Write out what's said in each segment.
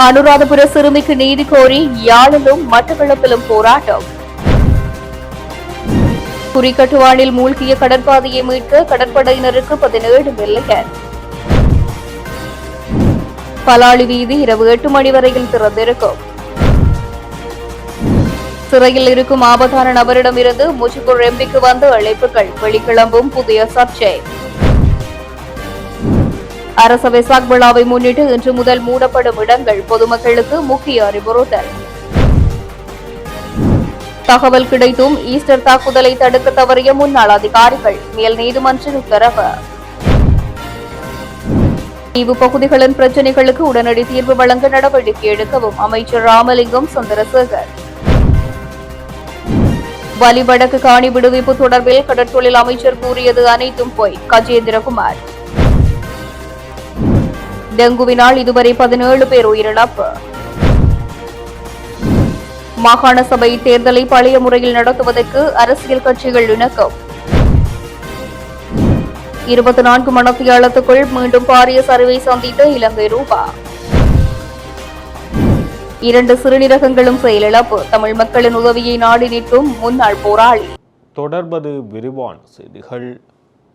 அனுராதபுர சிறுமிக்கு நீதி கோரி யாழிலும் மட்டக்களப்பிலும் போராட்டம். குறிக்கட்டுவானில் மூழ்கிய கடற்பாதையை மீட்க கடற்படையினருக்கு 17 மில்லியன். பலாலி வீதி இரவு 8 மணி வரையில் திறந்திருக்கும். சிறையில் இருக்கும் ஆபத்தான நபரிடமிருந்து முஜிபுர் எம்பிக்கு வந்த அழைப்புகள். வெளிக்கிளம்பும் புதிய சர்ச்சை. அரச வெசாக் விழாவை முன்னிட்டு இன்று முதல் மூடப்படும் இடங்கள். பொதுமக்களுக்கு முக்கிய அறிவுறுத்தல். தகவல் கிடைத்தும் ஈஸ்டர் தாக்குதலை தடுக்க தவறிய முன்னாள் அதிகாரிகள். மேல் நீதிமன்றம் உத்தரவு. தீவு பகுதிகளின் பிரச்சினைகளுக்கு உடனடி தீர்வு வழங்க நடவடிக்கை எடுக்கவும் அமைச்சர் ராமலிங்கம் சந்திரசேகர். வலிவடக்கு காணி விடுவிப்பு தொடர்பில் கடற்தொழில் அமைச்சர் கூறியது அனைத்தும் பொய். கஜேந்திரகுமார். டெங்குவினால் இதுவரை 17 பேர் உயிரிழப்பு. மாகாண சபை தேர்தலை பழைய முறையில் நடத்துவதற்கு அரசியல் கட்சிகள் இணக்கம். 24 மணித்தியாலத்துக்குள் மீண்டும் பாரிய சரிவை சந்தித்த இலங்கை ரூபா. 2 சிறுநீரகங்களும் செயலிழப்பு. தமிழ் மக்களின் உதவியை நாடி நிற்கும் முன்னாள் போராளி. தொடர்பது விரிவான செய்திகள்.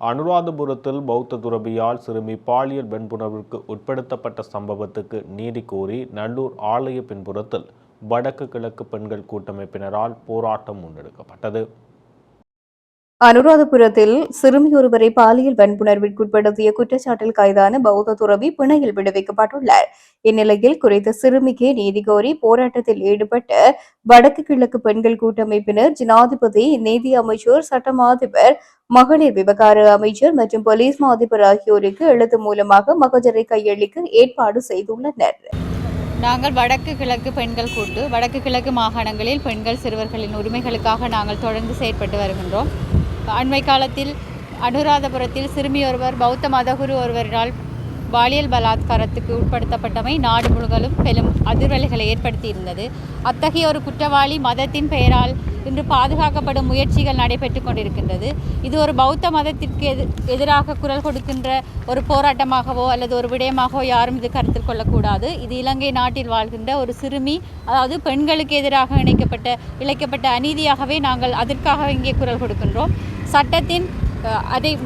அனுராதபுரத்தில் பௌத்த துறவியால் சிறுமி பாலியல் வன்புணர்வுக்கு உட்படுத்தப்பட்ட சம்பவத்துக்கு நீதி கோரி நல்லூர் ஆலய பின்புறத்தில் வடக்கு கிழக்கு பெண்கள் கூட்டமைப்பினரால் போராட்டம் முன்னெடுக்கப்பட்டது. அனுராதபுரத்தில் சிறுமி ஒருவரை பாலியல் வன்புணர்விற்குட்படுத்திய குற்றச்சாட்டில் கைதான பௌத்த துறவி பிணையில் விடுவிக்கப்பட்டுள்ளார். இந்நிலையில் குறித்த சிறுமிக்கு நீதி கோரி போராட்டத்தில் ஈடுபட்ட வடக்கு கிழக்கு பெண்கள் கூட்டமைப்பினர் ஜனாதிபதி, நீதி அமைச்சர், சட்டம் அதிபர், மகளிர் விவகார அமைச்சர் மற்றும் போலீஸ் அதிபர் ஆகியோருக்கு எழுத்து மூலமாக மகஜரை கையளிக்க ஏற்பாடு செய்துள்ளனர். நாங்கள் வடக்கு கிழக்கு பெண்கள் கூட்டு வடக்கு கிழக்கு மாகாணங்களில் பெண்கள் சிறுவர்களின் உரிமைகளுக்காக நாங்கள் தொடர்ந்து செயற்பட்டு வருகின்றோம். அண்மை காலத்தில் அனுராதபுரத்தில் சிறுமி ஒருவர் பௌத்த மதகுரு ஒருவரால் பாலியல் பலாத்காரத்துக்கு உட்படுத்தப்பட்டமை நாடு முழுவதும் பெரும் அதிர்வலைகளை ஏற்படுத்தியிருந்தது. அத்தகைய ஒரு குற்றவாளி மதத்தின் பெயரால் இன்று பாதுகாக்கப்படும் முயற்சிகள் நடைபெற்று கொண்டிருக்கின்றது. இது ஒரு பௌத்த மதத்திற்கு எதிராக குரல் கொடுக்கின்ற ஒரு போராட்டமாகவோ அல்லது ஒரு விடயமாகவோ யாரும் இது கருத்தில் கொள்ளக்கூடாது. இது இலங்கை நாட்டில் வாழ்கின்ற ஒரு சிறுமி, அதாவது பெண்களுக்கு எதிராக இழைக்கப்பட்ட அநீதியாகவே நாங்கள் அதற்காக இங்கே குரல் கொடுக்கின்றோம். சட்டத்தின்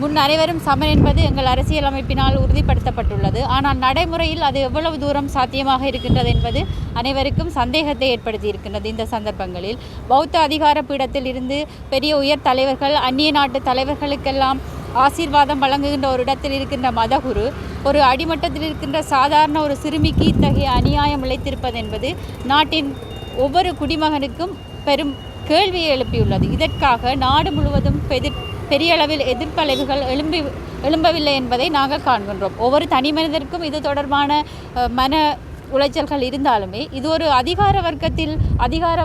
முன் அனைவரும் சமன் என்பது எங்கள் அரசியல் அமைப்பினால் உறுதிப்படுத்தப்பட்டுள்ளது. ஆனால் நடைமுறையில் அது எவ்வளவு தூரம் சாத்தியமாக இருக்கின்றது என்பது அனைவருக்கும் சந்தேகத்தை ஏற்படுத்தி இருக்கின்றது. இந்த சந்தர்ப்பங்களில் பௌத்த அதிகார பீடத்தில் இருந்து பெரிய உயர் தலைவர்கள், அந்நிய நாட்டு தலைவர்களுக்கெல்லாம் ஆசீர்வாதம் வழங்குகின்ற ஒரு இடத்தில் இருக்கின்ற மதகுரு ஒரு அடிமட்டத்தில் இருக்கின்ற சாதாரண ஒரு சிறுமிக்கு இத்தகைய அநியாயம் இழைத்திருப்பது என்பது நாட்டின் ஒவ்வொரு குடிமகனுக்கும் பெரும் கேள்வியை எழுப்பியுள்ளது. இதற்காக நாடு முழுவதும் பெரிய அளவில் எதிர்ப்பலைவுகள் எழும்பவில்லை என்பதை நாங்கள் காண்கின்றோம். ஒவ்வொரு தனி மனிதருக்கும் இது தொடர்பான மன உளைச்சல்கள் இருந்தாலுமே இது ஒரு அதிகார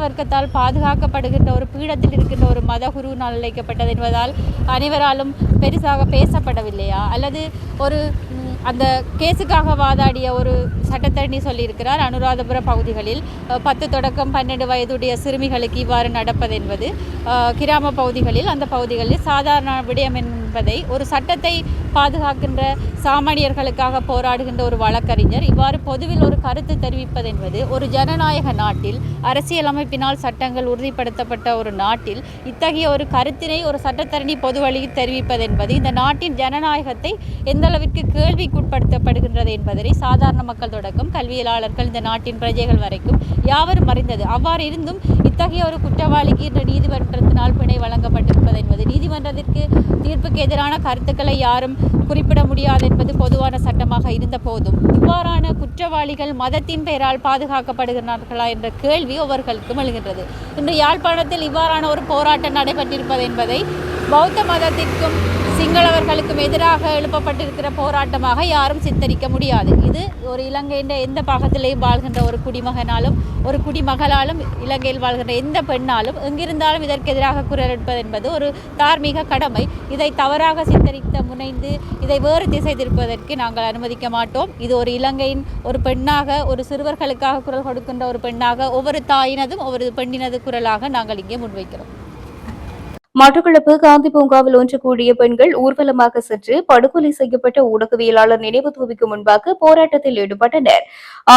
வர்க்கத்தால் பாதுகாக்கப்படுகின்ற ஒரு பீடத்தில் இருக்கின்ற ஒரு மதகுருவினால் இழைக்கப்பட்டது என்பதால் அனைவராலும் பெருசாக பேசப்படவில்லையா, அல்லது ஒரு அந்த கேஸுக்காக வாதாடிய ஒரு சட்டத்தரணி சொல்லியிருக்கிறார், அனுராதபுர பகுதிகளில் 10 தொடக்கம் 12 வயதுடைய சிறுமிகளுக்கு இவ்வாறு நடப்பது என்பது கிராம பகுதிகளில் அந்த பகுதிகளில் சாதாரண விடயம் என்பதை ஒரு சட்டத்தை பாதுகாக்கின்ற சாமானியர்களுக்காக போராடுகின்ற ஒரு வழக்கறிஞர் இவ்வாறு பொதுவில் ஒரு கருத்து தெரிவிப்பது என்பது ஒரு ஜனநாயக நாட்டில், அரசியலமைப்பினால் சட்டங்கள் உறுதிப்படுத்தப்பட்ட ஒரு நாட்டில் இத்தகைய ஒரு கருத்தினை ஒரு சட்டத்தரணி பொது வழியில் தெரிவிப்பது என்பது இந்த நாட்டின் ஜனநாயகத்தை எந்தளவிற்கு கேள்விக்குட்படுத்தப்படுகின்றது என்பதை சாதாரண மக்கள் தொடக்கம் கல்வியலாளர்கள், இந்த நாட்டின் பிரஜைகள் வரைக்கும் யாவரும் அறிந்தது. அவ்வாறு இருந்தும் இத்தகைய ஒரு குற்றவாளிக்கு இன்று நீதிமன்றத்தினால் பிணை வழங்கப்பட்டிருப்பது என்பது நீதிமன்றத்திற்கு தீர்ப்புக்கு எதிரான கருத்துக்களை யாரும் குறிப்பிட முடியாது என்பது பொதுவான சட்டமாக இருந்த போதும் இவ்வாறான குற்றவாளிகள் மதத்தின் பெயரால் பாதுகாக்கப்படுகிறார்களா என்ற கேள்வி ஒவ்வொருவருக்கும் எழுகின்றது. இன்று யாழ்ப்பாணத்தில் இவ்வாறான ஒரு போராட்டம் நடைபெற்றிருப்பது என்பதை பௌத்த மதத்திற்கும் சிங்களவர்களுக்கும் எதிராக எழுப்பப்பட்டிருக்கிற போராட்டமாக யாரும் சித்தரிக்க முடியாது. இது ஒரு இலங்கையின் எந்த பாகத்திலேயும் வாழ்கின்ற ஒரு குடிமகனாலும் ஒரு குடிமகளாலும் இலங்கையில் வாழ்கின்ற எந்த பெண்ணாலும் எங்கிருந்தாலும் இதற்கு எதிராக குரல் எடுப்பது என்பது ஒரு தார்மீக கடமை. இதை தவறாக சித்தரித்த முனைந்து இதை வேறு திசை திருப்பதற்கு நாங்கள் அனுமதிக்க மாட்டோம். இது ஒரு இலங்கையின் ஒரு பெண்ணாக, ஒரு சிறுவர்களுக்காக குரல் கொடுக்கின்ற ஒரு பெண்ணாக, ஒவ்வொரு தாயினதும் ஒவ்வொரு பெண்ணினது குரலாக நாங்கள் இங்கே முன்வைக்கிறோம். மட்டக்களப்பு காந்தி பூங்காவில் ஒன்று கூடிய பெண்கள் ஊர்வலமாக சென்று படுகொலை செய்யப்பட்ட ஊடகவியலாளர் நினைவு தூவிக்கு முன்பாக போராட்டத்தில் ஈடுபட்டனர்.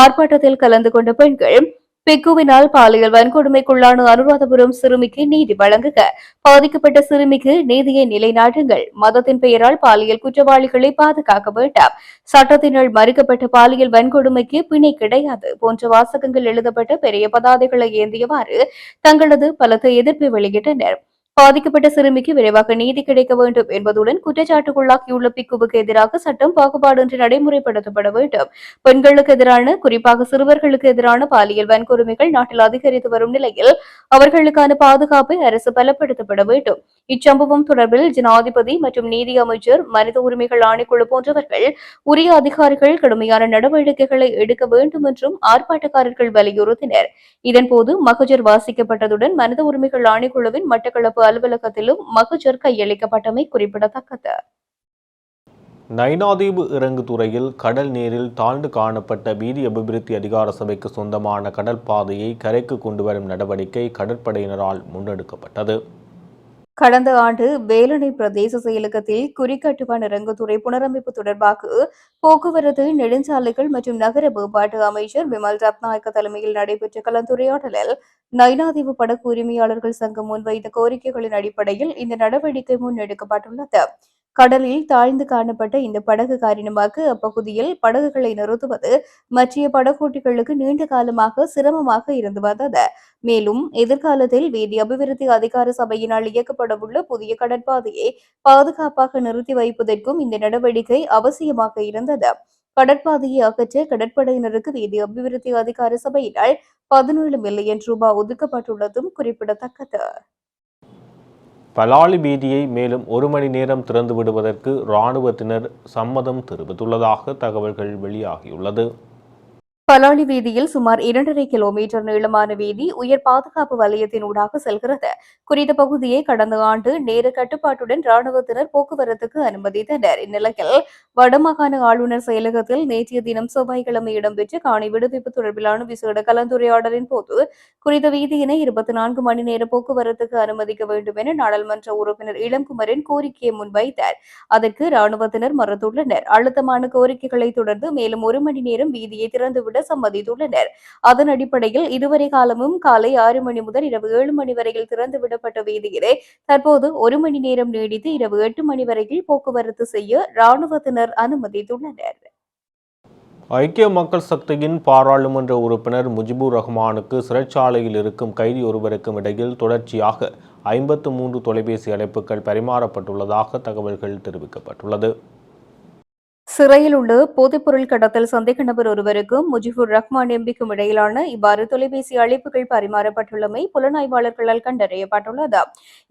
ஆர்ப்பாட்டத்தில் கலந்து கொண்ட பெண்கள் பிக்குவினால் பாலியல் வன்கொடுமைக்குள்ளான அனுராதபுரம் சிறுமிக்கு நீதி வழங்குக, பாதிக்கப்பட்ட சிறுமிக்கு நீதியை நிலைநாட்டுங்கள், மதத்தின் பெயரால் பாலியல் குற்றவாளிகளை பாதுகாக்க வேண்டாம், சட்டத்தினால் மறுக்கப்பட்ட பாலியல் வன்கொடுமைக்கு பிணை கிடையாது போன்ற வாசகங்கள் எழுதப்பட்ட பெரிய பதாதைகளை ஏந்தியவாறு தங்களது பலத்த எதிர்ப்பை வெளியிட்டனர். பாதிக்கப்பட்ட சிறுமிக்கு விரைவாக நீதி கிடைக்க வேண்டும் என்பதுடன் குற்றச்சாட்டுக்குள்ளாகியுள்ள பிக்குவுக்கு எதிராக சட்டம் பாகுபாடின்றி நடைமுறைப்படுத்தப்பட வேண்டும். பெண்களுக்கு எதிரான, குறிப்பாக சிறுவர்களுக்கு எதிரான பாலியல் வன்கொடுமைகள் நாட்டில் அதிகரித்து வரும் நிலையில் அவர்களுக்கான பாதுகாப்பை அரசு பலப்படுத்தப்பட வேண்டும். இச்சம்பவம் தொடர்பில் ஜனாதிபதி மற்றும் நீதி அமைச்சர், மனித உரிமைகள் ஆணைக்குழு போன்றவர்கள் உரிய அதிகாரிகள் கடுமையான நடவடிக்கைகளை எடுக்க வேண்டும் என்றும் ஆர்ப்பாட்டக்காரர்கள் வலியுறுத்தினர். இதன்போது மகஜர் வாசிக்கப்பட்டதுடன் மனித உரிமைகள் ஆணைக்குழுவின் மட்டக்களப்பு அலுவலகத்திலும் மகஜர் கையளிக்கப்பட்டமை குறிப்பிடத்தக்கது. நைனாதீவு இறங்கு துறையில் கடல் நீரில் தாழ்ந்து காணப்பட்ட வீதி அபிவிருத்தி அதிகார சபைக்கு சொந்தமான கடல் பாதையை கரைக்கு கொண்டுவரும் நடவடிக்கை கடற்படையினரால் முன்னெடுக்கப்பட்டது. கடந்த ஆண்டு வேலணை பிரதேச செயலகத்தில் குறிக்கட்டுவான் இறங்குதுறை புனரமைப்பு தொடர்பாக போக்குவரத்து, நெடுஞ்சாலைகள் மற்றும் நகர மேம்பாட்டு அமைச்சர் விமல் ரத்நாயக்க தலைமையில் நடைபெற்ற கலந்துரையாடலில் நைனாதீவு படகு உரிமையாளர்கள் சங்கம் முன்வைத்த கோரிக்கைகளின் அடிப்படையில் இந்த நடவடிக்கை முன்னெடுக்கப்பட்டுள்ளது. கடலில் தாழ்ந்து காணப்பட்ட இந்த படகு காரணமாக அப்பகுதியில் படகுகளை நிறுத்துவது மற்ற படகோட்டிகளுக்கு நீண்ட காலமாக சிரமமாக இருந்து வந்தது. மேலும் எதிர்காலத்தில் வீதி அபிவிருத்தி அதிகார சபையினால் இயக்கப்படவுள்ள புதிய கடற்பாதையை பாதுகாப்பாக நிறுத்தி வைப்பதற்கும் இந்த நடவடிக்கை அவசியமாக இருந்தது. கடற்பாதையை அகற்ற கடற்படையினருக்கு வீதி அபிவிருத்தி அதிகார சபையினால் 17 மில்லியன் ரூபாய் ஒதுக்கப்பட்டுள்ளதும் குறிப்பிடத்தக்கது. பலாலி வீதியை மேலும் 1 மணி நேரம் திறந்து விடுவதற்கு இராணுவத்தினர் சம்மதம் தெரிவித்துள்ளதாக தகவல்கள் வெளியாகியுள்ளது. பலாலி வீதியில் சுமார் 2.5 கிலோமீட்டர் நீளமான வீதி உயர் பாதுகாப்பு வலயத்தின் ஊடாக செல்கிறது. குறித்த பகுதியை கடந்த ஆண்டு நேர கட்டுப்பாட்டுடன் ராணுவத்தினர் போக்குவரத்துக்கு அனுமதித்தனர். இந்நிலையில் வடமாகாண ஆளுநர் செயலகத்தில் நேற்றைய தினம் செவ்வாய்க்கிழமை இடம்பெற்ற காணி விடுவிப்பு தொடர்பிலான விசேட கலந்துரையாடலின் போது குறித்த வீதியினை 24 மணி நேர போக்குவரத்துக்கு அனுமதிக்க வேண்டும் என நாடாளுமன்ற உறுப்பினர் இளங்குமரன் கோரிக்கையை முன்வைத்தார். அதற்கு ராணுவத்தினர் மறுத்துள்ளனர். அழுத்தமான கோரிக்கைகளை தொடர்ந்து மேலும் 1 மணி நேரம் வீதியை திறந்துவிட சம்மதித்துள்ளனர். அதன் அடிப்படையில் இதுவரை காலமும் காலை 6 மணி முதல் இரவு 7 மணி வரையில் திறந்துவிடப்பட்ட வீதியிலே தற்போது 1 மணி நேரம் நீடித்து இரவு 8 மணி வரையில் போக்குவரத்து செய்ய ராணுவத்தினர் அனுமதித்துள்ளனர். ஐக்கிய மக்கள் சக்தியின் பாராளுமன்ற உறுப்பினர் முஜிபுர் ரஹ்மானுக்கு சிறைச்சாலையில் இருக்கும் கைதி ஒருவருக்கும் இடையில் தொடர்ச்சியாக 53 தொலைபேசி அழைப்புகள் பரிமாறப்பட்டுள்ளதாக தகவல்கள் தெரிவிக்கப்பட்டுள்ளது. சிறையில் உள்ள போதைப்பொருள் கடத்தல் சந்தேக நபர் ஒருவருக்கும் முஜிபுர் ரஹ்மான் எம்பிக்கும் இடையிலான இவ்வாறு தொலைபேசி அழைப்புகள் பரிமாறப்பட்டுள்ளமை புலனாய்வாளர்களால் கண்டறியப்பட்டுள்ளது.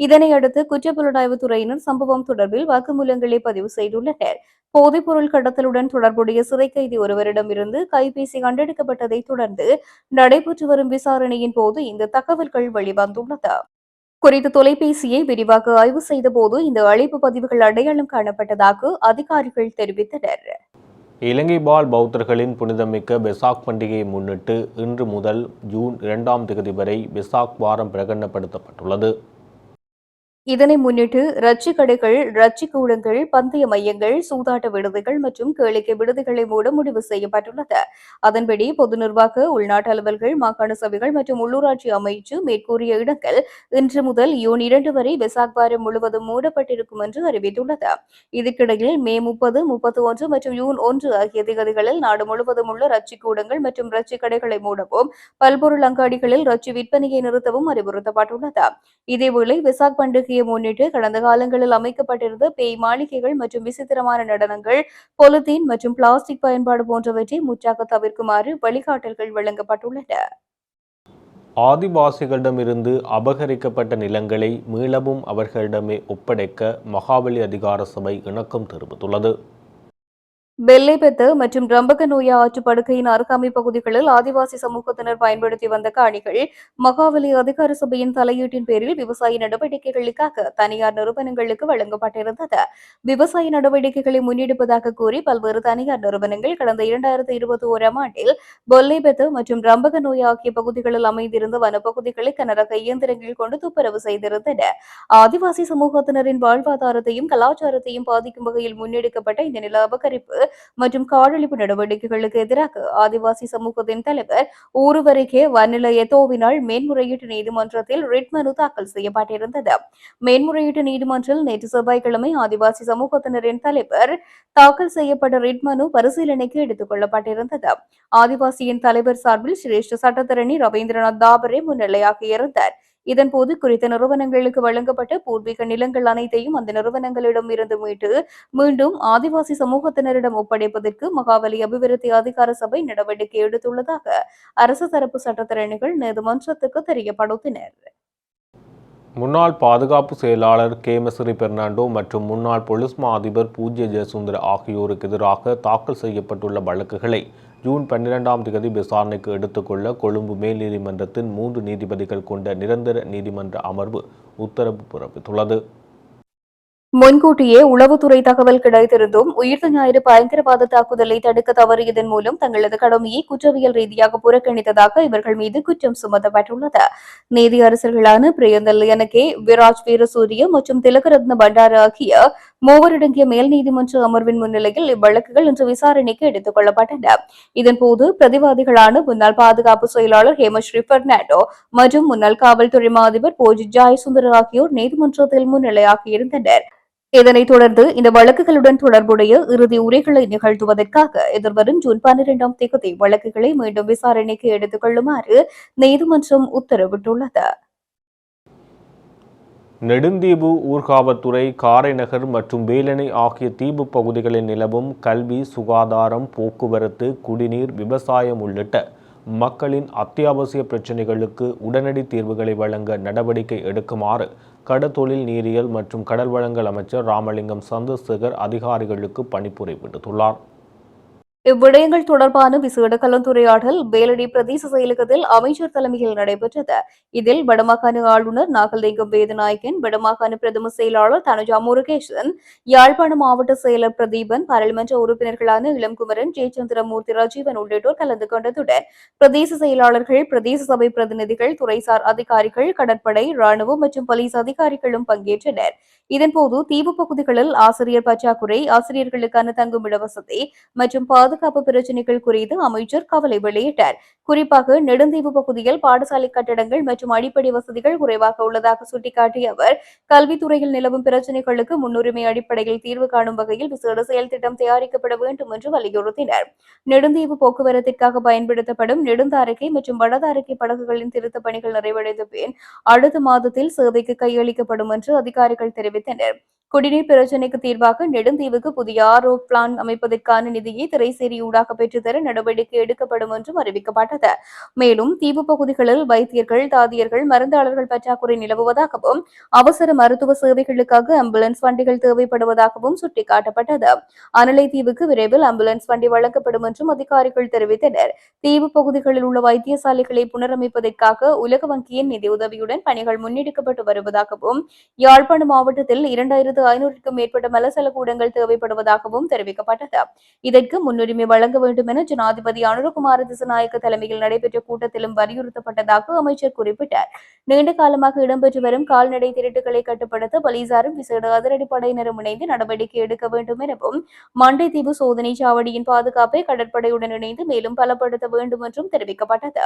இதனையடுத்து குற்றப்புலனாய்வு துறையினர் சம்பவம் தொடர்பில் வாக்குமூலங்களை பதிவு செய்துள்ளனர். போதைப்பொருள் கடத்தலுடன் தொடர்புடைய சிறை கைதி ஒருவரிடமிருந்து கைபேசி கண்டெடுக்கப்பட்டதை தொடர்ந்து நடைபெற்று வரும் விசாரணையின் போது இந்த தகவல்கள் வெளிவந்துள்ளது. குறித்த தொலைபேசியை விரிவாக ஆய்வு செய்தபோது இந்த அழைப்பு பதிவுகள் அடையாளம் காணப்பட்டதாக அதிகாரிகள் தெரிவித்தனர். இலங்கை வாழ் பௌத்தர்களின் புனிதமிக்க வெசாக் பண்டிகையை முன்னிட்டு இன்று முதல் ஜூன் 2ஆம் தேதி வரை வெசாக் வாரம் பிரகடனப்படுத்தப்பட்டுள்ளது. இதனை முன்னிட்டு ரச்சி கடைகள், ரச்சி கூடங்கள், பந்தய மையங்கள், சூதாட்ட விடுதிகள் மற்றும் கேளிக்கை விடுதிகளை மூட முடிவு செய்யப்பட்டுள்ளது. அதன்படி பொது நிர்வாக, உள்நாட்டு அலுவல்கள், மாகாண சபைகள் மற்றும் உள்ளூராட்சி அமைச்சு மேற்கூறிய இடங்கள் இன்று முதல் ஜூன் 2 வரை வெசாக் வாரம் முழுவதும் மூடப்பட்டிருக்கும் என்று அறிவித்துள்ளது. இதற்கிடையில் மே 30, 31 மற்றும் ஜூன் 1 ஆகிய தேதிகளில் நாடு முழுவதும் உள்ள ரச்சி கூடங்கள் மற்றும் ரச்சி கடைகளை மூடவும், பல்பொருள் அங்காடிகளில் ரச்சி விற்பனையை நிறுத்தவும் அறிவுறுத்தப்பட்டுள்ளது. இதேவேளை வெசாக் பண்டிகை முன்னிட்டு கடந்த காலங்களில் அமைக்கப்பட்டிருந்த பேய் மாளிகைகள் மற்றும் விசித்திரமான நடனங்கள், பொலித்தீன் மற்றும் பிளாஸ்டிக் பயன்பாடு போன்றவற்றை முற்றாக தவிர்க்குமாறு வழிகாட்டல்கள் வழங்கப்பட்டுள்ளன. ஆதிவாசிகளிடமிருந்து அபகரிக்கப்பட்ட நிலங்களை மீளவும் அவர்களிடமே ஒப்படைக்க மகாபலி அதிகார சபை இணக்கம் தெரிவித்துள்ளது. பெல்லைபெத்து மற்றும் ரம்பகநோயா ஆற்றுப்படுகையின் அருகாமை பகுதிகளில் ஆதிவாசி சமூகத்தினர் பயன்படுத்தி வந்த காணிகள் மகாவலி அதிகார சபையின் தலையீட்டின் பேரில் விவசாய நடவடிக்கைகளுக்காக தனியார் நிறுவனங்களுக்கு வழங்கப்பட்டிருந்தது. விவசாய நடவடிக்கைகளை முன்னெடுப்பதாக கூறி பல்வேறு தனியார் நிறுவனங்கள் கடந்த 2021ஆம் ஆண்டில் பெல்லைபெத்து மற்றும் ரம்பகநோயா ஆகிய பகுதிகளில் அமைந்திருந்த வனப்பகுதிகளை கனரக இயந்திரங்கள் கொண்டு துப்புரவு செய்திருந்தன. ஆதிவாசி சமூகத்தினரின் வாழ்வாதாரத்தையும் கலாச்சாரத்தையும் பாதிக்கும் வகையில் முன்னெடுக்கப்பட்ட இந்த நில அபகரிப்பு மற்றும் காடழிப்பு நடவடிக்கைகளுக்கு எதிராக ஆதிவாசி சமூகத்தின் தலைவர் ஊருவரைக்கே வன்னிலையத்தோவினால் மேன்முறையீட்டு நீதிமன்றத்தில் ரிட் மனு தாக்கல் செய்யப்பட்டிருந்தது. மேன்முறையீட்டு நீதிமன்றில் நேற்று செவ்வாய்க்கிழமை ஆதிவாசி சமூகத்தினரின் தலைவர் தாக்கல் செய்யப்பட்ட ரிட் மனு பரிசீலனைக்கு எடுத்துக் கொள்ளப்பட்டிருந்தது. ஆதிவாசியின் தலைவர் சார்பில் சிரேஷ்ட சட்டத்தரணி ரவீந்திரநாத் தாபரே முன்னிலையாக இருந்தார். இதன்போது குறித்த நிறுவனங்களுக்கு வழங்கப்பட்ட பூர்வீக நிலங்கள் அனைத்தையும் அந்த நிறுவனங்களிடம் இருந்து மீட்டு மீண்டும் ஆதிவாசி சமூகத்தினரிடம் ஒப்படைப்பதற்கு மகாவலி அபிவிருத்தி அதிகார சபை நடவடிக்கை எடுத்துள்ளதாக அரசு தரப்பு சட்டத்தரணிகள் நீதிமன்றத்துக்கு தெரியப்படுத்தினர். முன்னாள் பாதுகாப்பு செயலாளர் கேமசிறி பெர்னாண்டோ மற்றும் முன்னாள் பொலிஸ் மா அதிபர் பூஜ்ய ஜெயசுந்தர ஆகியோருக்கு எதிராக தாக்கல் செய்யப்பட்டுள்ள வழக்குகளை ஜூன் 12ஆம் தேதி விசாரணைக்கு எடுத்துக்கொள்ள கொழும்பு மேல் நீதிமன்றத்தின் 3 நீதிபதிகள் கொண்ட நிரந்தர நீதிமன்ற அமர்வு உத்தரவு பிறப்பித்துள்ளது. முன்கூட்டியே உளவுத்துறை தகவல் கிடைத்திருந்தும் உயிர்த்த ஞாயிறு பயங்கரவாத தாக்குதலை தடுக்க தவறியதன் மூலம் தங்களது கடமையை குற்றவியல் ரீதியாக புறக்கணித்ததாக இவர்கள் மீது குற்றம் சுமத்தப்பட்டுள்ளது. நீதியரசர்களான பிரியந்தல் லியனகே, விராஜ் வீரசூரிய மற்றும் திலகரத்ன பண்டார ஆகிய 3 அடங்கிய மேல் நீதிமன்ற அமர்வின் முன்னிலையில் இவ்வழக்குகள் இன்று விசாரணைக்கு எடுத்துக் கொள்ளப்பட்டன. இதன்போது பிரதிவாதிகளான முன்னாள் பாதுகாப்பு செயலாளர் ஹேமஸ்ரீ பெர்னாண்டோ மற்றும் முன்னாள் காவல்துறை மா அதிபர் போஜி ஜெயசுந்தர் ஆகியோர் நீதிமன்றத்தில் முன்னிலையாகியிருந்தனர். இதனைத் தொடர்ந்து இந்த வழக்குகளுடன் தொடர்புடைய இறுதி உரைகளை நிகழ்த்துவதற்காக எதிர்வரும் ஜூன் 12ஆம் தேதி வழக்குகளை மீண்டும் விசாரணைக்கு எடுத்துக் கொள்ளுமாறு நீதிமன்றம் உத்தரவிட்டுள்ளது. நெடுந்தீவு ஊர்காவற்துறை காரைநகர் மற்றும் வேலணை ஆகிய தீவு பகுதிகளில் நிலவும் கல்வி, சுகாதாரம், போக்குவரத்து, குடிநீர், விவசாயம் உள்ளிட்ட மக்களின் அத்தியாவசிய பிரச்சினைகளுக்கு உடனடி தீர்வுகளை வழங்க நடவடிக்கை எடுக்குமாறு கடற்தொழில், நீரியல் மற்றும் கடல் வளங்கள் அமைச்சர் ராமலிங்கம் சந்திரசேகர் அதிகாரிகளுக்கு பணிப்புரை விடுத்துள்ளார். இவ்விடயங்கள் தொடர்பான விசேட கலந்துரையாடல் வேலடி பிரதேச செயலகத்தில் அமைச்சர் தலைமையில் நடைபெற்றது. இதில் வடமாகாண ஆளுநர் நாகலிங்கம் வேதநாயகன், வடமாகாண பிரதம செயலாளர் தனுஜா முருகேசன், யாழ்ப்பாண மாவட்ட செயலர் பிரதீபன், பாராளுமன்ற உறுப்பினர்களான இளம்குமரன், ஜெயச்சந்திரமூர்த்தி, ராஜீவன் உள்ளிட்டோர் கலந்து கொண்டதுடன் பிரதேச செயலாளர்கள், பிரதேச சபை பிரதிநிதிகள், துறைசார் அதிகாரிகள், கடற்படை, ராணுவம் மற்றும் போலீஸ் அதிகாரிகளும் பங்கேற்றனர். இதன்போது தீவு பகுதிகளில் ஆசிரியர் பற்றாக்குறை, ஆசிரியர்களுக்கான தங்குமிட வசதி மற்றும் பாதுகாப்பு பிரச்சினைகள் குறித்து அமைச்சர் கவலை வெளியிட்டார். குறிப்பாக நெடுந்தீவு பகுதியில் பாடசாலை கட்டடங்கள் மற்றும் அடிப்படை வசதிகள் குறைவாக உள்ளதாக சுட்டிக்காட்டிய அவர் கல்வித்துறையில் நிலவும் பிரச்சினைகளுக்கு முன்னுரிமை அடிப்படையில் தீர்வு காணும் வகையில் விசேட செயல் திட்டம் தயாரிக்கப்பட வேண்டும் என்று வலியுறுத்தினர். நெடுந்தீவு போக்குவரத்திற்காக பயன்படுத்தப்படும் நெடுந்தாரக்கை மற்றும் வடதாரக்கை படகுகளின் திருத்தப் பணிகள் நிறைவடைந்த பின் அடுத்த மாதத்தில் சேவைக்கு கையளிக்கப்படும் என்று அதிகாரிகள் தெரிவித்தனர். குடிநீர் பிரச்சினைக்கு தீர்வாக நெடுந்தீவுக்கு புதிய RO பிளான் அமைப்பதற்கான நிதியை திரைசேரியூடாக பெற்றுத்தர நடவடிக்கை எடுக்கப்படும் என்றும் அறிவிக்கப்பட்டது. மேலும் தீவு பகுதிகளில் வைத்தியர்கள், தாதியர்கள், மருந்தாளர்கள் பற்றாக்குறை நிலவுவதாகவும் அவசர மருத்துவ சேவைகளுக்காக ஆம்புலன்ஸ் வண்டிகள் தேவைப்படுவதாகவும் சுட்டிக்காட்டப்பட்டது. அனலை தீவுக்கு விரைவில் ஆம்புலன்ஸ் வண்டி வழங்கப்படும் என்றும் அதிகாரிகள் தெரிவித்தனர். தீவு பகுதிகளில் உள்ள வைத்தியசாலைகளை புனரமைப்பதற்காக உலக வங்கியின் நிதியுதவியுடன் பணிகள் முன்னெடுக்கப்பட்டு வருவதாகவும் யாழ்ப்பாண மாவட்டத்தில் 2500க்கும் மேற்பட்ட மலசல கூடங்கள் தேவைப்படுவதாகவும் தெரிவிக்கப்பட்டது. இதற்கு முன்னுரிமை வழங்க வேண்டும் என ஜனாதிபதி அனுரகுமார திசாநாயக்க தலைமையில் நடைபெற்ற கூட்டத்திலும் வலியுறுத்தப்பட்டதாக அமைச்சர் குறிப்பிட்டார். நீண்ட காலமாக இடம்பெற்று வரும் கால்நடை திருட்டுகளை கட்டுப்படுத்த போலீசாரும் விசேட அதிரடிப்படையினரும் இணைந்து நடவடிக்கை எடுக்க வேண்டும் எனவும் மண்டைத்தீவு சோதனை சாவடியின் பாதுகாப்பை கடற்படையுடன் இணைந்து மேலும் பலப்படுத்த வேண்டும் என்றும் தெரிவிக்கப்பட்டது.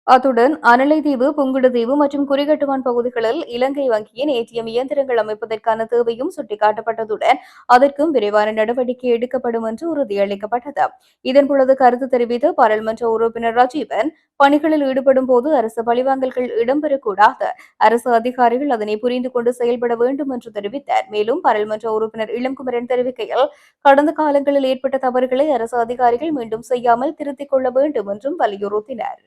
அத்துடன் அனலைதீவு, புங்குடுதீவு மற்றும் குறிகட்டுவான் பகுதிகளில் இலங்கை வங்கியின் ATM இயந்திரங்கள் அமைப்பதற்கான தேவையும் சுட்டிக்காட்டப்பட்டதுடன் அதற்கும் விரைவான நடவடிக்கை எடுக்கப்படும் என்று உறுதியளிக்கப்பட்டது. இதன்பொழுது கருத்து தெரிவித்த பாராளுமன்ற உறுப்பினர் ராஜீவன், பணிகளில் ஈடுபடும் போது அரசு பழிவாங்கல்கள் இடம்பெறக்கூடாது, அரசு அதிகாரிகள் அதனை புரிந்து கொண்டு செயல்பட வேண்டும் என்று தெரிவித்தார். மேலும் பாராளுமன்ற உறுப்பினர் இளம்குமரன் தெரிவிக்கையில், கடந்த காலங்களில் ஏற்பட்ட தவறுகளை அரசு அதிகாரிகள் மீண்டும் செய்யாமல் திருத்திக் கொள்ள வேண்டும் என்றும் வலியுறுத்தினார்.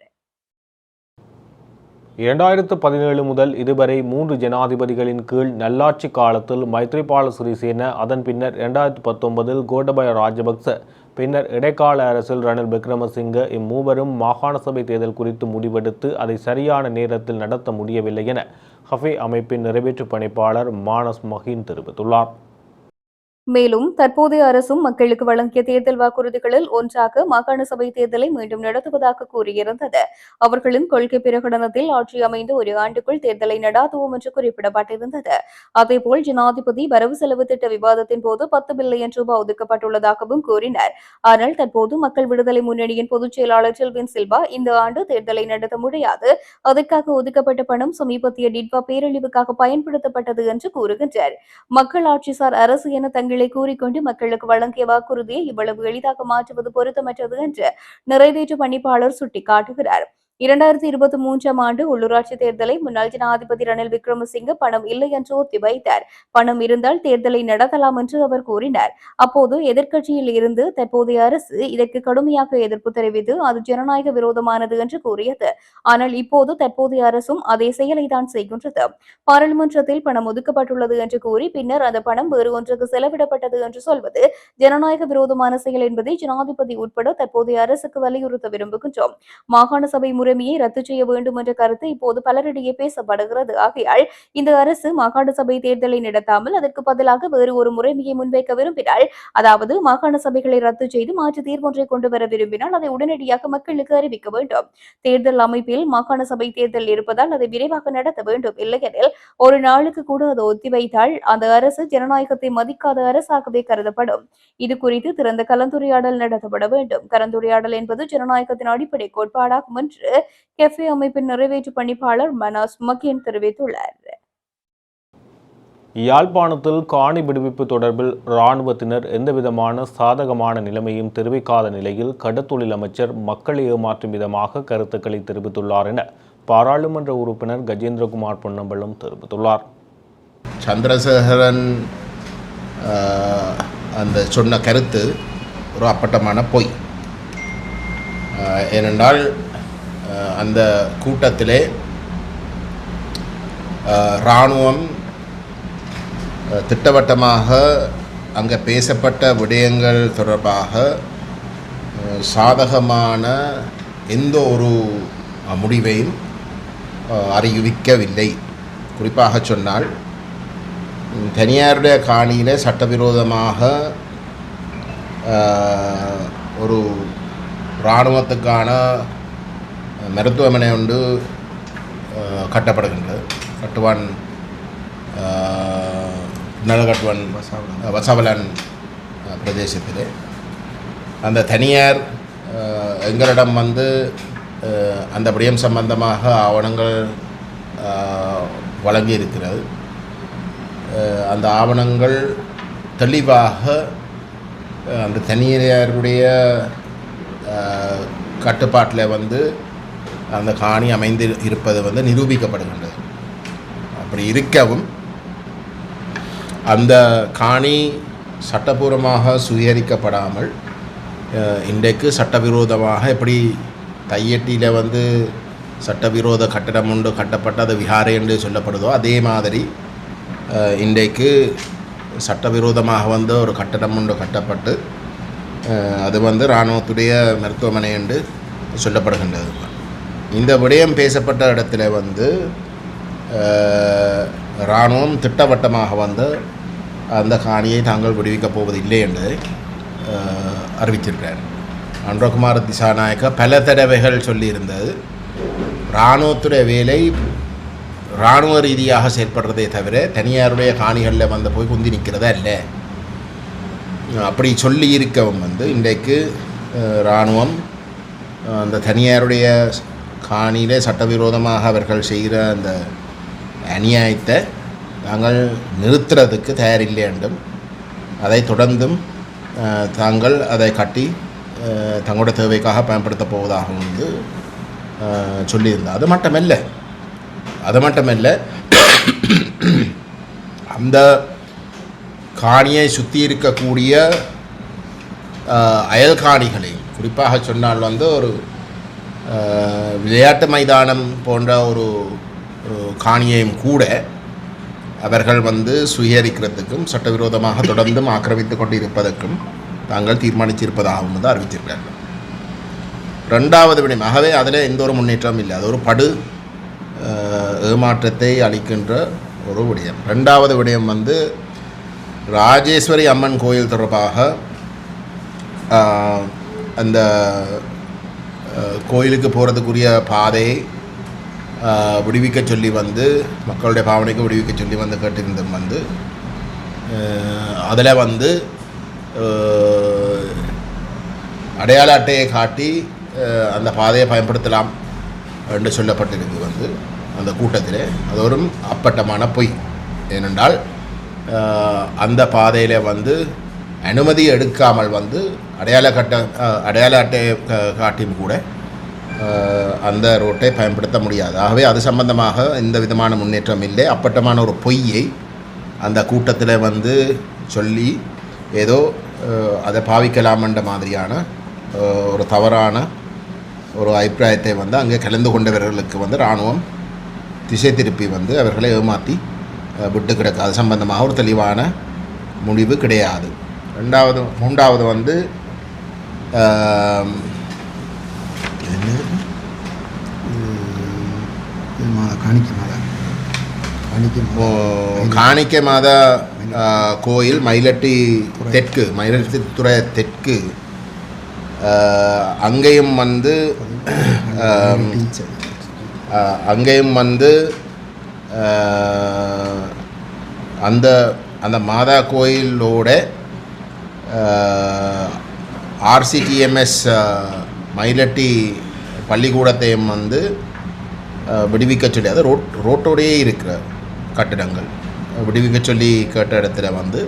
2017 முதல் இதுவரை 3 ஜனாதிபதிகளின் கீழ் நல்லாட்சி காலத்தில் மைத்ரிபால சிறிசேன, அதன் பின்னர் 2019 கோட்டபய ராஜபக்ச, பின்னர் இடைக்கால அரசில் ரணில் விக்ரமசிங்க இம்மூவரும் மாகாண சபை தேர்தல் குறித்து முடிவெடுத்து அதை சரியான நேரத்தில் நடத்த முடியவில்லை என ஹஃபே அமைப்பின் நிறைவேற்று பணிப்பாளர் மானஸ் மஹின் தெரிவித்துள்ளார். மேலும் தற்போதைய அரசும் மக்களுக்கு வழங்கிய தேர்தல் வாக்குறுதிகளில் ஒன்றாக மாகாண சபை தேர்தலை மீண்டும் நடத்துவதாக கூறியிருந்தது. அவர்களின் கொள்கை பிரகடனத்தில் ஆட்சி அமைந்து ஒரு ஆண்டுக்குள் தேர்தலை நடாத்துவோம் என்று குறிப்பிடப்பட்டிருந்தது. அதேபோல் ஜனாதிபதி வரவு செலவு திட்ட விவாதத்தின் போது 10 பில்லியன் ரூபாய் ஒதுக்கப்பட்டுள்ளதாகவும் கூறினார். ஆனால் தற்போது மக்கள் விடுதலை முன்னணியின் பொதுச் செயலாளர் செல்வின் சில்வா இந்த ஆண்டு தேர்தலை நடத்த முடியாது, அதற்காக ஒதுக்கப்பட்ட பணம் சமீபத்திய டிட்வா பேரழிவுக்காக பயன்படுத்தப்பட்டது என்று கூறுகின்றார். மக்கள் ஆட்சிசார் அரசு என தங்கள் கூறிக்கொண்டு மக்களுக்கு வழங்கிய வாக்குறுதியை இவ்வளவு எளிதாக மாற்றுவது பொருத்தமற்றது என்று நிறைவேற்று பணிப்பாளர் சுட்டிக்காட்டுகிறார். 2023 ஆண்டு உள்ளூராட்சி தேர்தலை முன்னாள் ஜனாதிபதி ரணில் விக்ரமசிங்க பணம் இல்லை என்று ஒத்திவைத்தார். பணம் இருந்தால் தேர்தலை நடத்தலாம் என்று அவர் கூறினார். அப்போது எதிர்க்கட்சியில் இருந்து தற்போதைய அரசு இதற்கு கடுமையாக எதிர்ப்பு தெரிவித்து அது ஜனநாயக விரோதமானது என்று கூறியது. ஆனால் இப்போது தற்போதைய அரசும் அதே செயலை தான் செய்கின்றது. பாராளுமன்றத்தில் பணம் ஒதுக்கப்பட்டுள்ளது என்று கூறி பின்னர் அந்த பணம் வேறு ஒன்றுக்கு செலவிடப்பட்டது என்று சொல்வது ஜனநாயக விரோதமான செயல் என்பதை ஜனாதிபதி உட்பட தற்போதைய அரசுக்கு வலியுறுத்த விரும்புகின்றோம். மாகாண சபை முறைமையை ரத்து செய்ய வேண்டும் என்ற கருத்து இப்போது பலரிடையே பேசப்படுகிறது. ஆகையால் இந்த அரசு மாகாண சபை தேர்தலை நடத்தாமல் அதற்கு பதிலாக வேறு ஒரு முறைமையை முன்வைக்க விரும்பினால், அதாவது மாகாண சபைகளை ரத்து செய்து மாற்று தீர்வொன்றை கொண்டு வர விரும்பினால் அதை உடனடியாக மக்களுக்கு அறிவிக்க வேண்டும். தேர்தல் அமைப்பில் மாகாண சபை தேர்தல் இருப்பதால் அதை விரைவாக நடத்த வேண்டும். இல்லையெனில் ஒரு நாளுக்கு கூட அதை ஒத்திவைத்தால் அந்த அரசு ஜனநாயகத்தை மதிக்காத அரசாகவே கருதப்படும். இது குறித்து திறந்த கலந்துரையாடல் நடத்தப்பட வேண்டும். கலந்துரையாடல் என்பது ஜனநாயகத்தின் அடிப்படை கோட்பாடாகும் என்று கெஃபே அமைப்பின் நிறைவேற்று பணிப்பாளர் மனாஸ் மகின் தெரிவித்துள்ளார். யாழ்ப்பாணத்தில் காணி விடுவிப்பு தொடர்பில் இராணுவத்தினர் எந்தவிதமான சாதகமான நிலைமையும் தெரிவிக்காத நிலையில் கடத்தொழில் அமைச்சர் மக்களை ஏமாற்றும் விதமாக கருத்துக்களை தெரிவித்துள்ளார் என பாராளுமன்ற உறுப்பினர் கஜேந்திரகுமார் பொன்னம்பலம் தெரிவித்துள்ளார். சந்திரசேகரன் அந்த சொன்ன கருத்து ஒரு அப்பட்டமான பொய். ஏனென்றால் அந்த கூட்டத்திலே இராணுவம் திட்டவட்டமாக அங்கே பேசப்பட்ட விடயங்கள் தொடர்பாக சாதகமான எந்த ஒரு முடிவையும் அறிவிக்கவில்லை. குறிப்பாக சொன்னால் தனியாருடைய காணியில் சட்டவிரோதமாக ஒரு இராணுவத்துக்கான மருத்துவமனை ஒன்று கட்டப்படுகின்றது. கட்டுவான் நலகட்டுவன் வசவலன் பிரதேசத்திலே அந்த தனியார் எங்களிடம் அந்த விடயம் சம்பந்தமாக ஆவணங்கள் வழங்கி இருக்கிறது. அந்த ஆவணங்கள் தெளிவாக அந்த தனியாருடைய கட்டுப்பாட்டில் அந்த காணி அமைந்து இருப்பது நிரூபிக்கப்படுகின்றது. அப்படி இருக்கவும் அந்த காணி சட்டபூர்வமாக சுவீகரிக்கப்படாமல் இன்றைக்கு சட்டவிரோதமாக எப்படி தையட்டியில் சட்டவிரோத கட்டடம் ஒன்று கட்டப்பட்டு அது விஹாரை என்று சொல்லப்படுதோ அதே மாதிரி இன்றைக்கு சட்டவிரோதமாக ஒரு கட்டடம் ஒன்று கட்டப்பட்டு அது இராணுவத்துடைய மருத்துவமனை என்று சொல்லப்படுகின்றது. இந்த விடயம் பேசப்பட்ட இடத்துல இராணுவம் திட்டவட்டமாக அந்த காணியை தாங்கள் விடுவிக்கப் போவதில்லை என்று அறிவித்திருக்கிறார். அன்றகுமார் திசாநாயக்க பல தடவைகள் சொல்லியிருந்தது, இராணுவத்துடைய வேலை இராணுவ ரீதியாக செயற்படுறதே தவிர தனியாருடைய காணிகளில் போய் குந்தி நிற்கிறதா இல்லை. அப்படி சொல்லி இருக்கவும் இன்றைக்கு இராணுவம் அந்த தனியாருடைய காணியில் சட்டவிரோதமாக அவர்கள் செய்கிற அந்த அநியாயத்தை தாங்கள் நிறுத்துறதுக்கு தயாரில்லை என்றும் அதை தொடர்ந்தும் தாங்கள் அதை கட்டி தங்களோட தேவைக்காக பயன்படுத்த போவதாகவும் சொல்லியிருந்தார். அது மட்டுமல்ல அந்த காணியை சுற்றி இருக்கக்கூடிய அயல் காணிகளை குறிப்பாக சொன்னால் ஒரு விளையாட்டு மைதானம் போன்ற ஒரு காணியையும் கூட அவர்கள் வந்து சுயரிக்கிறதுக்கும் சட்டவிரோதமாக தொடர்ந்தும் ஆக்கிரமித்து கொண்டிருப்பதற்கும் தாங்கள் தீர்மானித்திருப்பதாகவும் வந்து அறிவித்திருக்கிறார்கள். 2வது விடயம், ஆகவே அதில் எந்த ஒரு முன்னேற்றமும் இல்லை. அது ஒரு படு ஏமாற்றத்தை அளிக்கின்ற ஒரு விடயம். 2வது விடயம் வந்து ராஜேஸ்வரி அம்மன் கோயில் தொடர்பாக அந்த கோயிலுக்கு போகிறதுக்குரிய பாதையை விடுவிக்க சொல்லி வந்து மக்களுடைய பாவனைக்கு விடுவிக்க சொல்லி வந்து கேட்டிருந்தோம். வந்து அதில் வந்து அடையாள அட்டையை காட்டி அந்த பாதையை பயன்படுத்தலாம் என்று சொல்லப்பட்டிருக்கு வந்து அந்த கூட்டத்தில். அது ஒரு அப்பட்டமான பொய். ஏனென்றால் அந்த பாதையில் வந்து அனுமதி எடுக்காமல் வந்து அடையாள அட்டையை காட்டியும் கூட அந்த ரோட்டை பயன்படுத்த முடியாது. ஆகவே அது சம்பந்தமாக எந்த விதமான முன்னேற்றம் இல்லை. அப்பட்டமான ஒரு பொய்யை அந்த கூட்டத்தில் வந்து சொல்லி ஏதோ அதை பாவிக்கலாம்ன்ற மாதிரியான ஒரு தவறான ஒரு அபிப்பிராயத்தை வந்து அங்கே கலந்து கொண்டவர்களுக்கு வந்து இராணுவம் திசை திருப்பி வந்து அவர்களை ஏமாற்றி விட்டு கிடக்கு. அது சம்பந்தமாக ஒரு தெளிவான முடிவு கிடையாது. 3வது வந்து காணிக்கை மாதா கோயில் மயிலட்டித்துறை தெற்கு அங்கேயும் வந்து அந்த அந்த மாதா கோயிலோட ஆர்சிடிஎம்எஸ் மயிலட்டி பள்ளிக்கூடத்தையும் வந்து விடுவிக்க சொல்லி, அது ரோட்டோடையே இருக்கிற கட்டிடங்கள் விடுவிக்க சொல்லி கேட்ட இடத்துல வந்து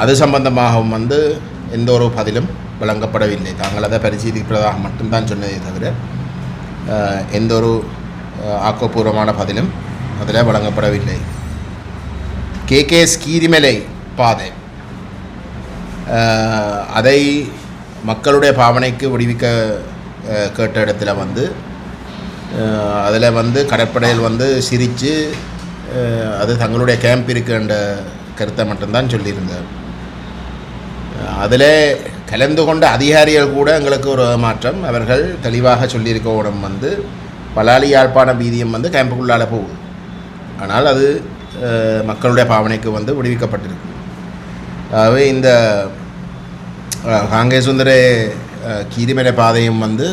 அது சம்பந்தமாகவும் வந்து எந்த ஒரு பதிலும் வழங்கப்படவில்லை. தாங்கள் அதை பரிசீலிப்பதாக மட்டும்தான் சொன்னதே தவிர எந்த ஒரு ஆக்கப்பூர்வமான பதிலும் அதில் வழங்கப்படவில்லை. கீரிமலை பாதை அதை மக்களுடைய பாவனைக்கு விடுவிக்க கேட்ட இடத்துல வந்து அதில் வந்து கடற்படையில் வந்து சிரித்து அது தங்களுடைய கேம்ப் இருக்குன்ற கருத்தை மட்டும்தான் சொல்லியிருந்தார். அதில் கலந்து கொண்ட அதிகாரிகள் கூட எங்களுக்கு ஒரு மாற்றம். அவர்கள் தெளிவாக சொல்லியிருக்க உடம் வந்து பலாலி யாழ்ப்பாண வீதியம் வந்து கேம்புக்குள்ளால் போகுது. ஆனால் அது மக்களுடைய பாவனைக்கு வந்து விடுவிக்கப்பட்டிருக்கு. ஆகவே இந்த காங்கேசுந்தர கீரிமலை பாதையும் வந்து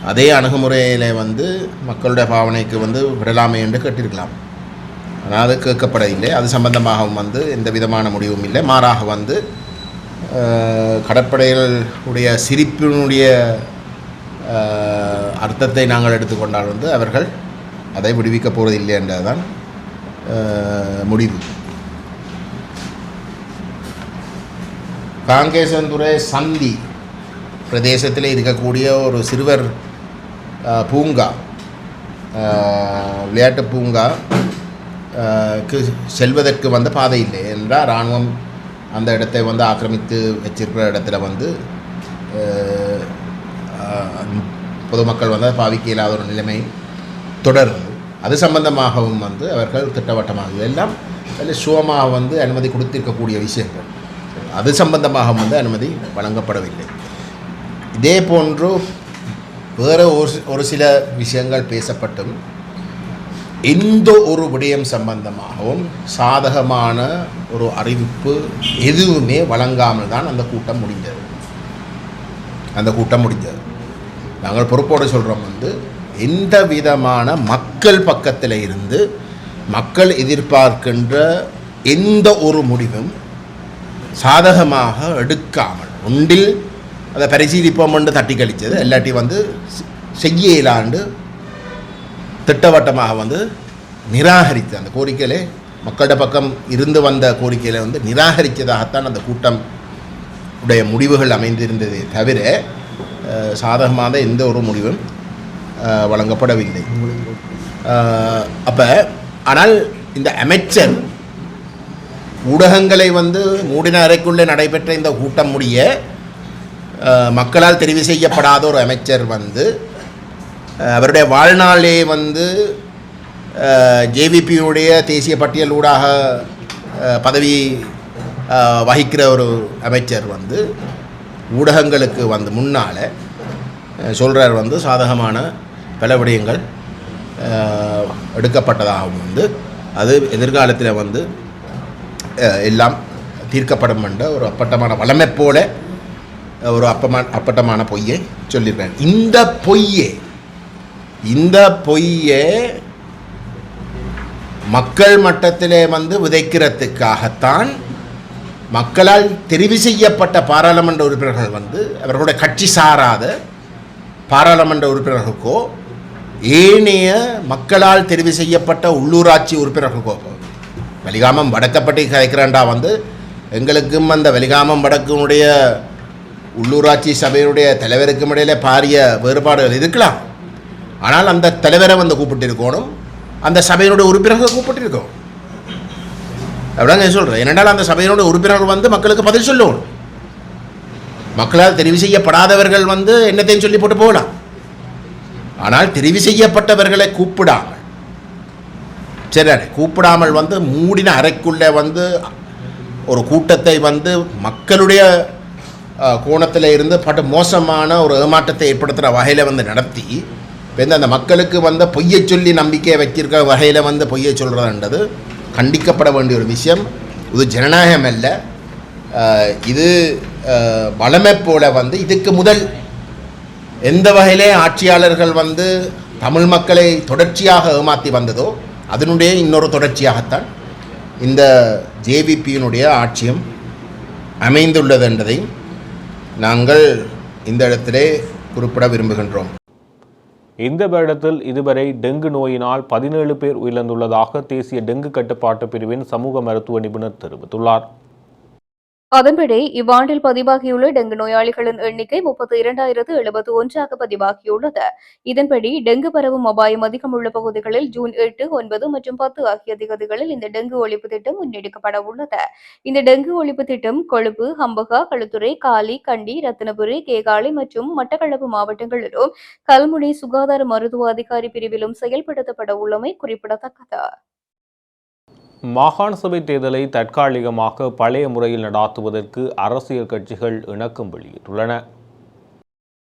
அதே அணுகுமுறையில் வந்து மக்களுடைய பாவனைக்கு வந்து விடலாமே என்று கேட்டிருக்கலாம். ஆனால் அது கேட்கப்படவில்லை. அது சம்பந்தமாகவும் வந்து எந்த விதமான முடிவும் இல்லை. மாறாக வந்து கடற்படைகளுடைய சிரிப்பினுடைய அர்த்தத்தை நாங்கள் எடுத்துக்கொண்டால் வந்து அவர்கள் அதை விடுவிக்கப் போவதில்லை என்றதுதான் முடிவு. காங்கேசந்துறை சந்தி பிரதேசத்தில் இருக்கக்கூடிய ஒரு சிறுவர் பூங்கா, விளையாட்டு பூங்காக்கு செல்வதற்கு வந்து பாதை இல்லை என்றால் இராணுவம் அந்த இடத்தை வந்து ஆக்கிரமித்து வச்சிருக்கிற இடத்துல வந்து பொதுமக்கள் வந்து பாவிக்க இல்லாத ஒரு நிலைமை தொடருது. அது சம்பந்தமாகவும் வந்து அவர்கள் திட்டவட்டமாக எல்லாம் சுவமாக வந்து அனுமதி கொடுத்திருக்கக்கூடிய விஷயங்கள், அது சம்பந்தமாக வந்து அனுமதி வழங்கப்படவில்லை. இதே போன்று வேறு ஒரு சில விஷயங்கள் பேசப்பட்டும் எந்த ஒரு விடயம் சம்பந்தமாகவும் சாதகமான ஒரு அறிவிப்பு எதுவுமே வழங்காமல் தான் அந்த கூட்டம் முடிஞ்சது. நாங்கள் பொறுப்போடு சொல்கிறோம் வந்து எந்த விதமான மக்கள் பக்கத்தில் இருந்து மக்கள் எதிர்பார்க்கின்ற எந்த ஒரு முடிவும் சாதகமாக எடுக்காமல் ஒன்றில் அதை பரிசீலிப்போம் என்று தட்டி கழித்தது, எல்லாட்டி வந்து செய்ய இயலாண்டு திட்டவட்டமாக வந்து நிராகரித்து அந்த கோரிக்கையிலே மக்களோட பக்கம் இருந்து வந்த கோரிக்கையில் வந்து நிராகரித்ததாகத்தான் அந்த கூட்டம் உடைய முடிவுகள் அமைந்திருந்ததே தவிர சாதகமாக எந்த ஒரு முடிவும் வழங்கப்படவில்லை. ஆனால் இந்த அமைச்சர் ஊடகங்களை வந்து மூடின அறைக்குள்ளே நடைபெற்ற இந்த கூட்டம் முடிய மக்களால் தெரிவு செய்யப்படாத ஒரு அமைச்சர் வந்து அவருடைய வாழ்நாளே வந்து ஜேவிபியினுடைய தேசிய பட்டியலூடாக பதவி வகிக்கிற ஒரு அமைச்சர் வந்து ஊடகங்களுக்கு வந்து முன்னால் சொல்கிறார் வந்து சாதகமான பல விடயங்கள் எடுக்கப்பட்டதாகவும் வந்து அது எதிர்காலத்தில் வந்து எல்லாம் தீர்க்கப்படும் என்ற ஒரு அப்பட்டமான வளமை போல ஒரு அப்பட்டமான பொய்யை சொல்லியிருக்காங்க. இந்த பொய்யை மக்கள் மட்டத்திலே வந்து விதைக்கிறதுக்காகத்தான் மக்களால் தெரிவு செய்யப்பட்ட பாராளுமன்ற உறுப்பினர்கள் வந்து அவர்களுடைய கட்சி சாராத பாராளுமன்ற உறுப்பினர்களுக்கோ ஏனைய மக்களால் தெரிவு செய்யப்பட்ட உள்ளூராட்சி உறுப்பினர்களுக்கோ வெலிகாமம் வடக்கப்பட்டி கலைக்கிறாண்டா வந்து எங்களுக்கும் அந்த வெலிகாமம் வடக்குனுடைய உள்ளூராட்சி சபையினுடைய தலைவருக்கும் இடையில பாரிய வேறுபாடுகள் இருக்கலாம். ஆனால் அந்த தலைவரை வந்து கூப்பிட்டிருக்கணும், அந்த சபையினுடைய உறுப்பினர்கள் கூப்பிட்டிருக்கோம். அப்படிதான் நான் சொல்கிறேன். ஏனென்றால் அந்த சபையினுடைய உறுப்பினர்கள் வந்து மக்களுக்கு பதில் சொல்லணும். மக்களால் தெரிவு செய்யப்படாதவர்கள் வந்து என்னத்தையும் சொல்லி போட்டு போகலாம். ஆனால் தெரிவு செய்யப்பட்டவர்களை கூப்பிடாமல் வந்து மூடின அறைக்குள்ளே வந்து ஒரு கூட்டத்தை வந்து மக்களுடைய கோணத்தில் இருந்து பட்டு மோசமான ஒரு ஏமாற்றத்தை ஏற்படுத்துகிற வகையில் வந்து நடத்தி இப்போ அந்த மக்களுக்கு வந்து பொய்யை சொல்லி நம்பிக்கையை வச்சிருக்கிற வகையில் வந்து பொய்யை சொல்கிறதுன்றது கண்டிக்கப்பட வேண்டிய ஒரு விஷயம். இது ஜனநாயகம் அல்ல. இது வளமை போல வந்து இதுக்கு முதல் எந்த வகையிலே ஆட்சியாளர்கள் வந்து தமிழ் மக்களை தொடர்ச்சியாக ஏமாற்றி வந்ததோ அதனுடைய இன்னொரு தொடர்ச்சியாகத்தான் இந்த ஜேவிபியினுடைய ஆட்சியம் அமைந்துள்ளது என்பதை நாங்கள் இந்த இடத்திலே குறிப்பிட விரும்புகின்றோம். இந்த வருடத்தில் இதுவரை டெங்கு நோயினால் 17 பேர் உயிரிழந்துள்ளதாக தேசிய டெங்கு கட்டுப்பாட்டு பிரிவின் சமூக மருத்துவ நிபுணர் தெரிவித்துள்ளார். அதன்படி இவ்வாண்டில் பதிவாகியுள்ள டெங்கு நோயாளிகளின் எண்ணிக்கை 32,071 பதிவாகியுள்ளது. இதன்படி டெங்கு பரவும் அபாயம் அதிகம் உள்ள பகுதிகளில் ஜூன் 8, 9 மற்றும் 10 ஆகிய திகதிகளில் இந்த டெங்கு ஒழிப்பு திட்டம் முன்னெடுக்கப்பட உள்ளது. இந்த டெங்கு ஒழிப்பு திட்டம் கொழும்பு, ஹம்பகா, களுத்துறை, காலி, கண்டி, ரத்தினபுரி, கேகாலை மற்றும் மட்டக்களப்பு மாவட்டங்களிலும் கல்முனை சுகாதார மருத்துவ அதிகாரி பிரிவிலும் செயல்படுத்தப்பட உள்ளமை குறிப்பிடத்தக்கது. மாகாண சபை தேர்தலை தற்காலிகமாக பழைய முறையில் நடாத்துவதற்கு அரசியல் கட்சிகள் இணக்கம் வெளியிட்டுள்ளன.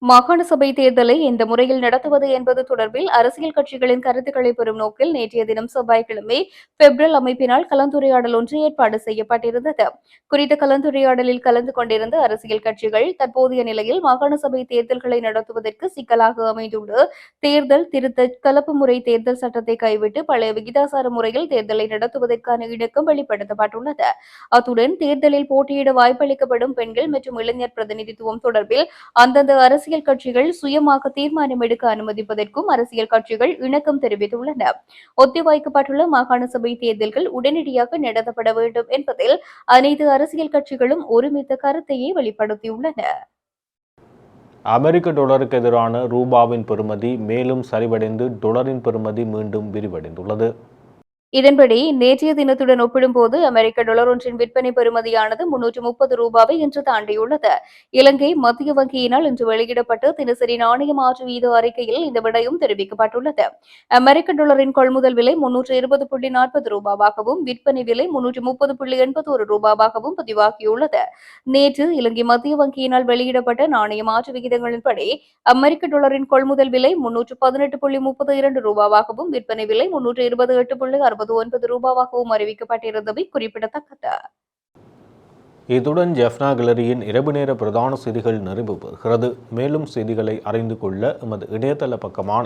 மாகாண சபை தேர்தலை எந்த முறையில் நடத்துவது என்பது தொடர்பில் அரசியல் கட்சிகளின் கருத்துக்களை பெறும் நோக்கில் நேற்றைய தினம் செவ்வாய்க்கிழமை பெப்ரல் அமைப்பினால் கலந்துரையாடல் ஒன்று ஏற்பாடு செய்யப்பட்டிருந்தது. குறித்த கலந்துரையாடலில் கலந்து கொண்டிருந்த அரசியல் கட்சிகள் தற்போதைய நிலையில் மாகாண சபை தேர்தல்களை நடத்துவதற்கு சிக்கலாக அமைந்துள்ள தேர்தல் திருத்த கலப்பு முறை தேர்தல் சட்டத்தை கைவிட்டு பழைய விகிதாசார முறையில் தேர்தலை நடத்துவதற்கான இணக்கம் வெளிப்படுத்தப்பட்டுள்ளது. அத்துடன் தேர்தலில் போட்டியிட வாய்ப்பளிக்கப்படும் பெண்கள் மற்றும் இளைஞர் பிரதிநிதித்துவம் தொடர்பில் அந்தந்த அரசியல் கட்சிகள் சுயமாக தீர்மானம் எடுக்க அனுமதிப்பதற்கும் அரசியல் கட்சிகள் இணக்கம் தெரிவித்துள்ளன. ஒத்திவைக்கப்பட்டுள்ள மாகாண சபை தேர்தல்கள் உடனடியாக நடத்தப்பட வேண்டும் என்பதில் அனைத்து அரசியல் கட்சிகளும் ஒருமித்த கருத்தையே வெளிப்படுத்தியுள்ளன. அமெரிக்க டாலருக்கு எதிரான ரூபாவின் பெறுமதி மேலும் சரிவடைந்து டாலரின் பெறுமதி மீண்டும் விரிவடைந்துள்ளது. இதன்படி நேற்றைய தினத்துடன் ஒப்பிடும்போது அமெரிக்க டாலர் ஒன்றின் விற்பனை பெறுமதியானது 330 ரூபாவை இன்று தாண்டியுள்ளது. இலங்கை மத்திய வங்கியினால் இன்று வெளியிடப்பட்ட தினசரி நாணய மாற்று வீத அறிக்கையில் இந்த விடயம் தெரிவிக்கப்பட்டுள்ளது. அமெரிக்க டாலரின் கொள்முதல் விலை 320.40 ரூபாவாகவும் விற்பனை விலை 330.81 ரூபாவாகவும் பதிவாகியுள்ளது. நேற்று இலங்கை மத்திய வங்கியினால் வெளியிடப்பட்ட நாணய மாற்று விகிதங்களின்படி அமெரிக்க டாலரின் கொள்முதல் விலை 318.32 ரூபாவாகவும் விற்பனை விலை 328.69 ரூபாவாகவும் அறிவிக்கப்பட்டிருந்தமை குறிப்பிடத்தக்கது. இத்துடன் ஜெஃப்னா கேலரியின் இரவு நேர பிரதான செய்திகள் நிறைவு பெறுகிறது. மேலும் செய்திகளை அறிந்து கொள்ள எமது இணையதள பக்கமான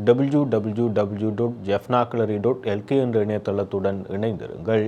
www.jeffnagallery.lk என்ற இணையதளத்துடன் இணைந்திருங்கள்.